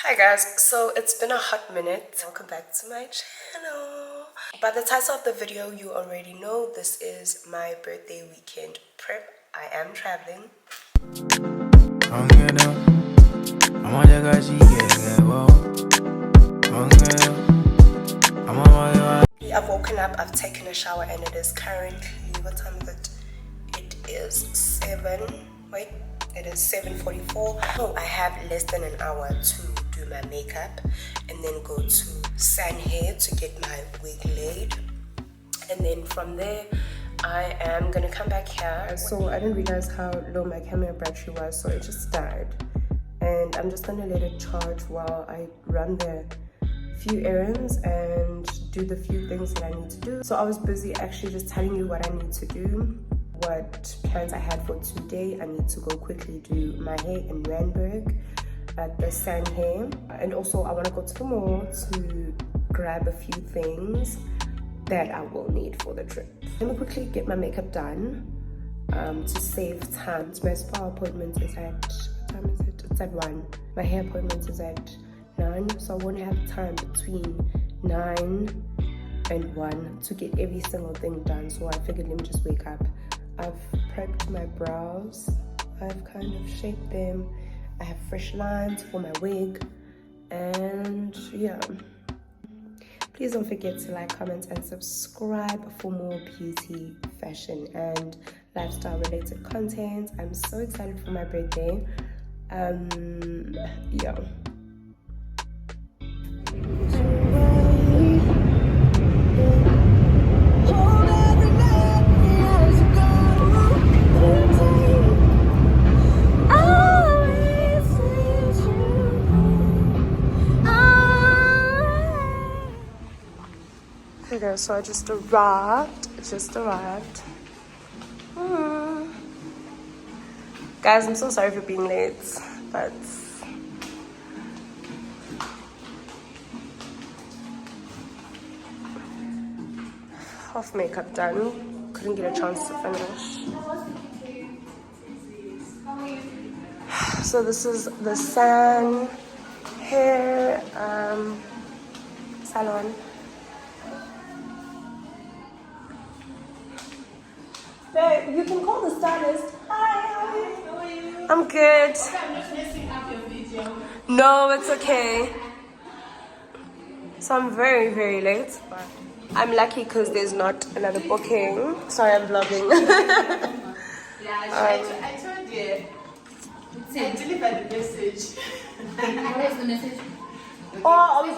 Hi guys, so it's been a hot minute. Welcome back to my channel. By the title of the video, you already know this is my birthday weekend prep. I am traveling. I've woken up, I've taken a shower, and it is currently, what time is it? It is 7:44. So I have less than an hour to do my makeup and then go to SanHD to get my wig laid, and then from there I am gonna come back here. So I didn't realize how low my camera battery was, so it just died, and I'm just gonna let it charge while I run the few errands and do the few things that I need to do. So I was busy actually just telling you what I need to do, what plans I had for today. I need to go quickly do my hair in Randburg at the SanHD, and also I want to go to the mall to grab a few things that I will need for the trip. Let me quickly get my makeup done to save time. My spa appointment is at, what time is it? It's at 1. My hair appointment is at 9, so I won't have time between 9 and 1 to get every single thing done. So I figured let me just wake up. I've prepped my brows, I've kind of shaped them, I have fresh lines for my wig, and yeah. Please don't forget to like, comment, and subscribe for more beauty, fashion, and lifestyle related content. I'm so excited for my birthday. Yeah. Okay, so I just arrived. Guys, I'm so sorry for being late, but half makeup done. Couldn't get a chance to finish. So this is the San hair salon. Babe, you can call the stylist. Hi, how are you? I'm good. I'm not messing up your video. No, it's okay. So I'm very, very late, but I'm lucky because there's not another booking. Sorry, I'm vlogging. I told you. I delivered the message. What was the message? Oh,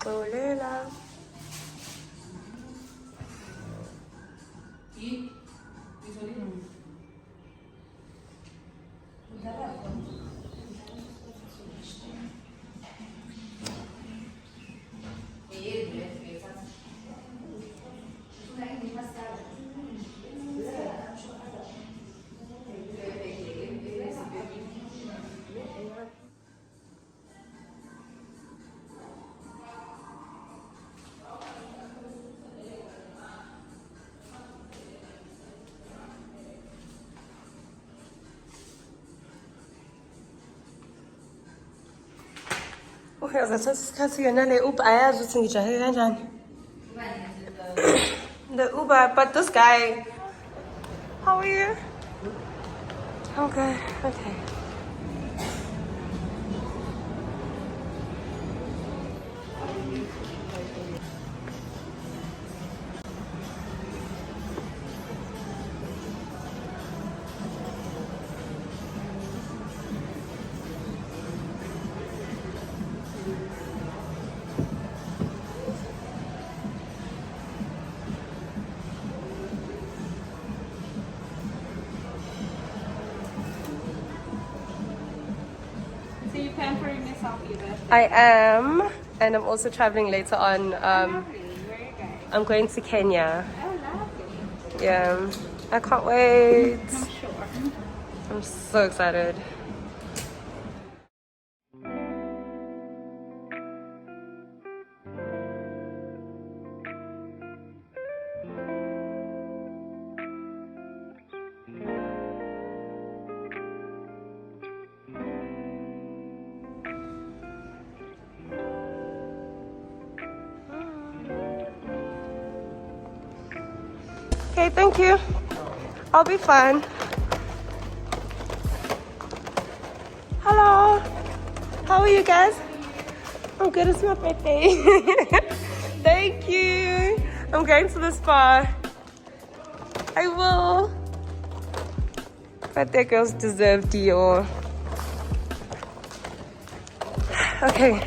Colela. Uyazathatha isikhathi yona le Uber ayazi ukuthi ngijahe kanjani. The Uber, but this guy, how are you? Okay, okay. So you're pampering yourself either? I am, and I'm also traveling later on. Lovely. Where are you going? I'm going to Kenya. Oh, lovely. Yeah, I can't wait. I'm sure. I'm so excited. Okay, thank you. I'll be fine. Hello. How are you guys? I'm good. It's my birthday. Thank you. I'm going to the spa. I will. Birthday girls deserve Dior. Okay.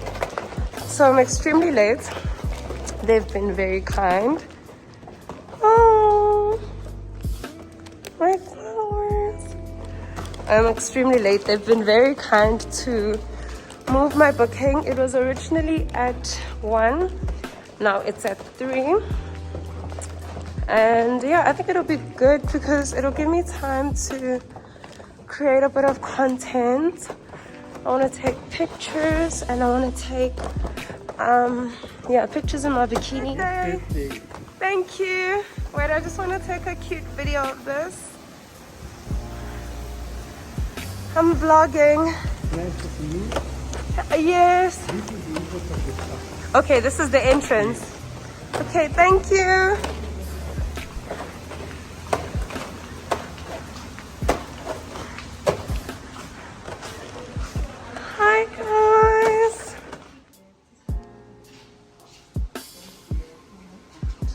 So I'm extremely late. They've been very kind. Oh, my flowers. I'm extremely late. They've been very kind to move my booking. It was originally at 1. Now it's at 3. And yeah, I think it'll be good because it'll give me time to create a bit of content. I want to take pictures and I want to take pictures in my bikini. Okay. Thank you. Wait, I just want to take a cute video of this. I'm vlogging. Nice to see you. Yes. Okay, this is the entrance. Okay, thank you. Hi guys.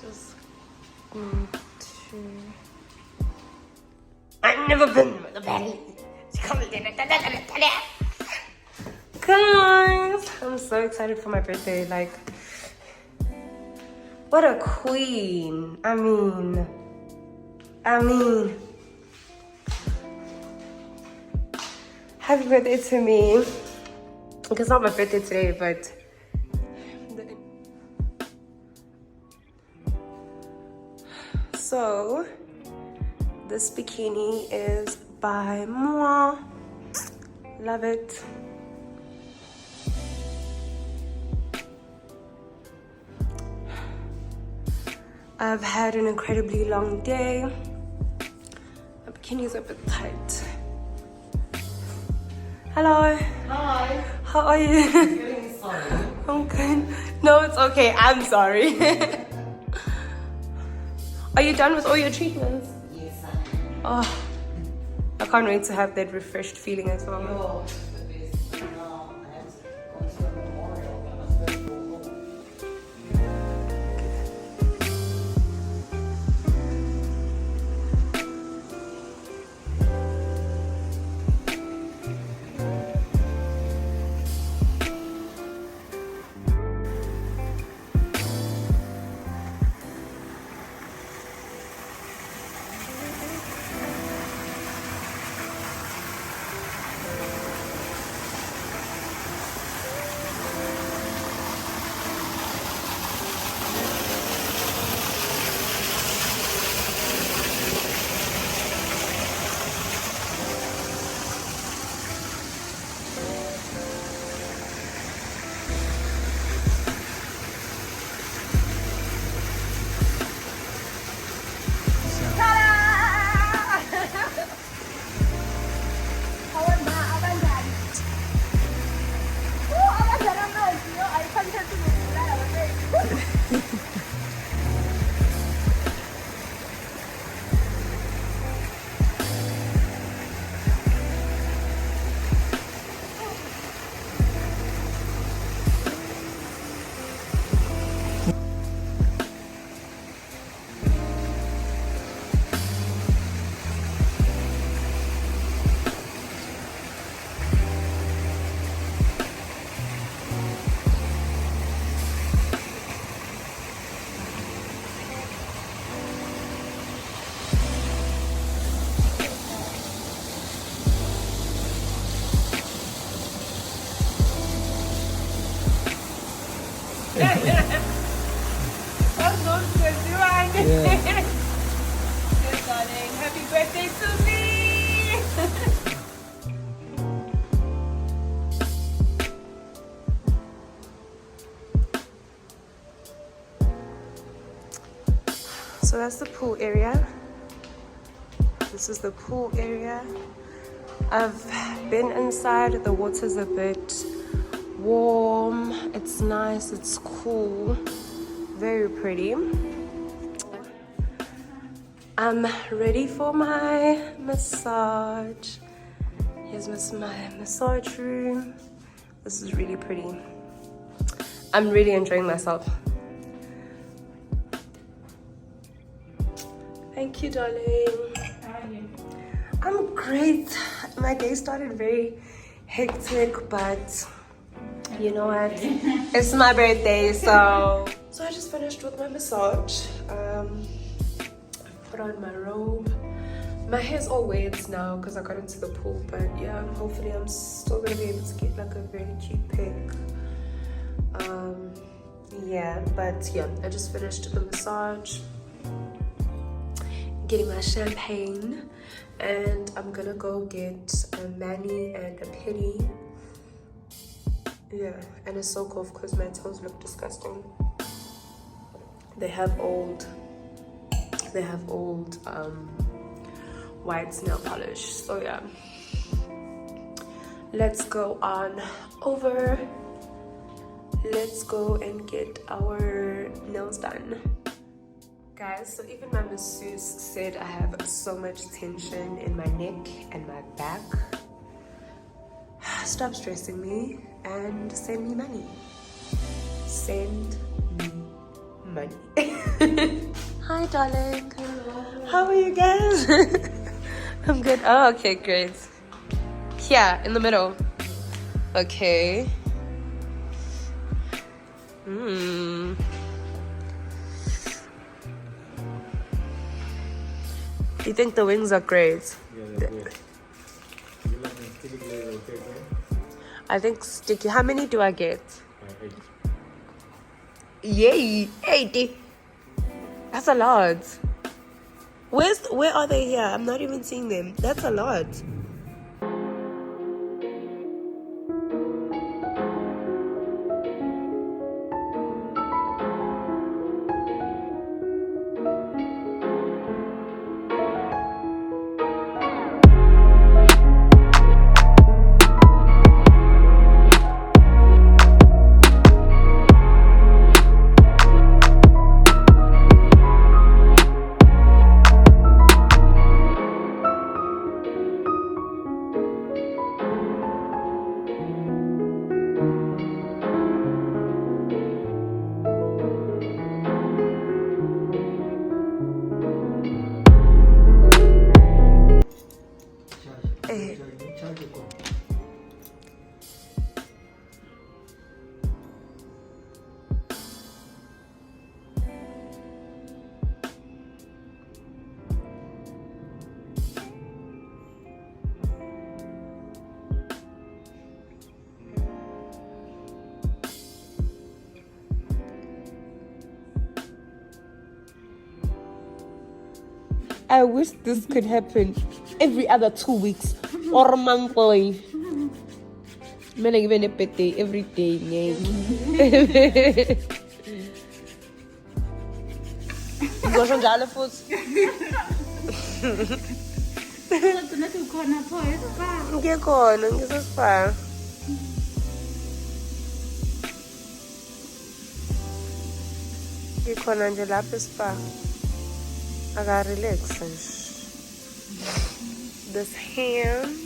Just going to. I've never been with a belly. Guys, I'm so excited for my birthday. Like, what a queen. I mean, happy birthday to me. It's not my birthday today, but so this bikini is by moi. Love it. I've had an incredibly long day. My bikini is a bit tight. Hello. Hi. How are you? Getting sorry. I'm good. No, it's okay. I'm sorry. Are you done with all your treatments? Yes, Oh, I can't wait to have that refreshed feeling as well. Oh, the best. Now I have to go to the memorial. I must first go home. Good darling. Happy birthday to me. So that's the pool area. This is the pool area. I've been inside. The water's a bit warm. It's nice. It's cool. Very pretty. I'm ready for my massage. Here's my massage room. This is really pretty. I'm really enjoying myself. Thank you, darling. How are you? I'm great. My day started very hectic, but you know what? It's my birthday, so I just finished with my massage. Put on my robe. My hair's all wet now because I got into the pool, but yeah, hopefully I'm still gonna be able to get like a very cute pic. I just finished the massage, getting my champagne, and I'm gonna go get a mani and a pedi. Yeah, and a soak off because my toes look disgusting. They have old white nail polish. So yeah, let's go on over. Let's go and get our nails done. Guys, so even my masseuse said I have so much tension in my neck and my back. Stop stressing me and send me money. Send me money. Hi, darling. Hello. How are you guys? I'm good. Oh, okay, great. Here, in the middle. Okay. You think the wings are great? Yeah, they're good. You like the sticky glaze, okay, right? I think sticky. How many do I get? 8. Yay! 80. That's a lot. Where are they here? I'm not even seeing them. That's a lot. I wish this could happen every other 2 weeks or monthly. Man, even a birthday every day. Go on the foot. Get on, get so far. Get on and your lap is far. I gotta relax. This hand.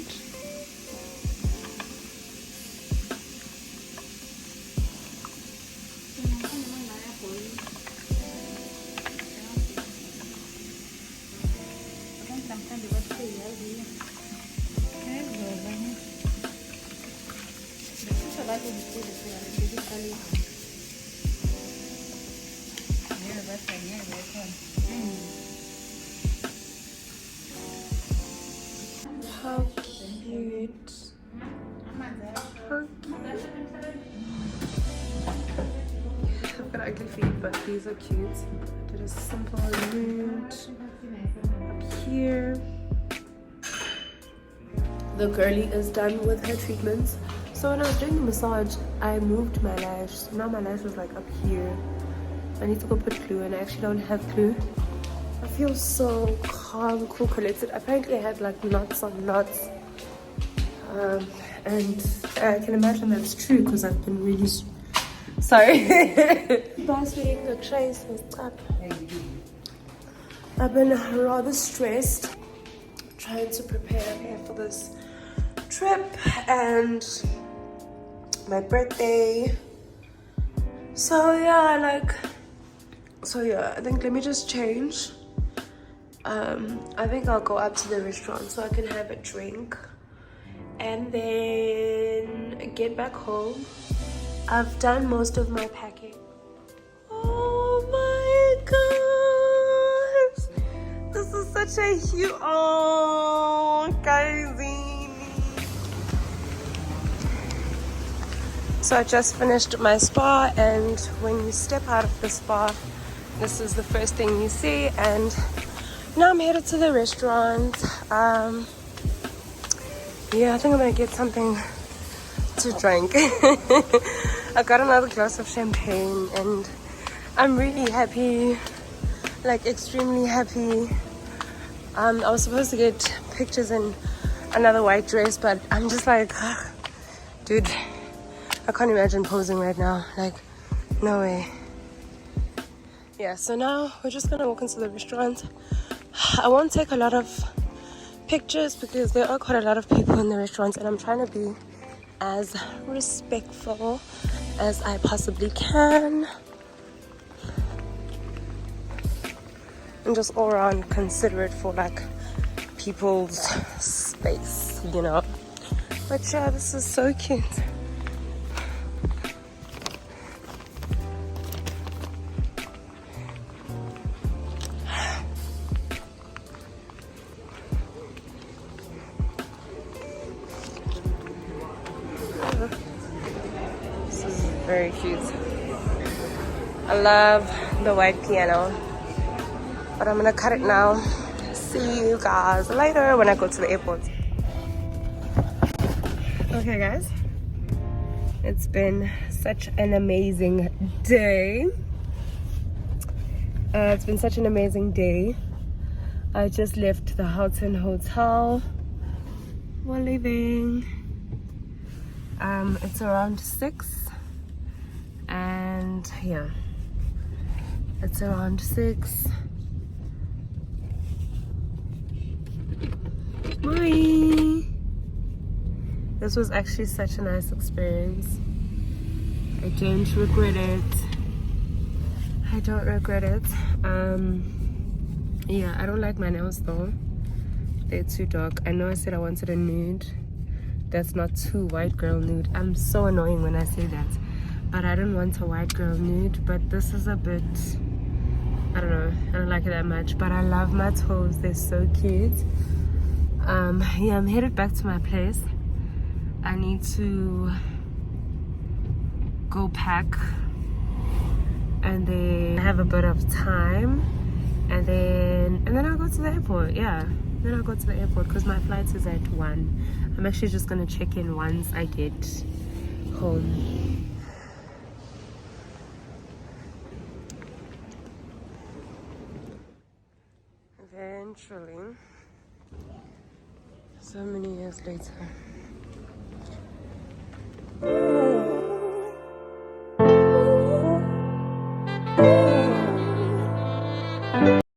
How cute. How cute. I've got ugly feet, but these are cute. I did a simple nude up here. The girlie is done with her treatments. So when I was doing the massage, I moved my lash. So now my lash is like up here. I need to go put glue, and I actually don't have glue. I feel so calm, cool, collected. Apparently I had like lots on knots. And I can imagine that's true because I've been really... Sorry. Boss reading the trace and stuff. I've been rather stressed trying to prepare for this trip and my birthday. So yeah, I think let me just change. I think I'll go up to the restaurant so I can have a drink and then get back home. I've done most of my packing. Oh my gosh, this is such a huge, oh guys. So I just finished my spa, and when you step out of the spa, this is the first thing you see. And now I'm headed to the restaurant. Yeah, I think I'm gonna get something to drink. I got another glass of champagne and I'm really happy, like extremely happy. I was supposed to get pictures in another white dress, but I'm just like, dude, I can't imagine posing right now, like no way. Yeah, so now we're just gonna walk into the restaurant. I won't take a lot of pictures because there are quite a lot of people in the restaurant, and I'm trying to be as respectful as I possibly can and just all around considerate for like people's space, you know. But yeah, this is so cute. Very cute. I love the white piano, but I'm gonna cut it now. See you guys later when I go to the airport. Okay guys, it's been such an amazing day. It's been such an amazing day. I just left the Houghton Hotel. We're leaving. It's around 6. And yeah, it's around 6. Bye. This was actually such a nice experience. I don't regret it. I don't regret it. Yeah, I don't like my nails though. They're too dark. I know I said I wanted a nude. That's not too white girl nude. I'm so annoying when I say that. But I don't want a white girl nude, but this is a bit, I don't know, I don't like it that much, but I love my toes, they're so cute. Yeah, I'm headed back to my place. I need to go pack and then have a bit of time, and then I'll go to the airport. Yeah, then I'll go to the airport because my flight is at 1. I'm actually just gonna check in once I get home. Eventually, so many years later.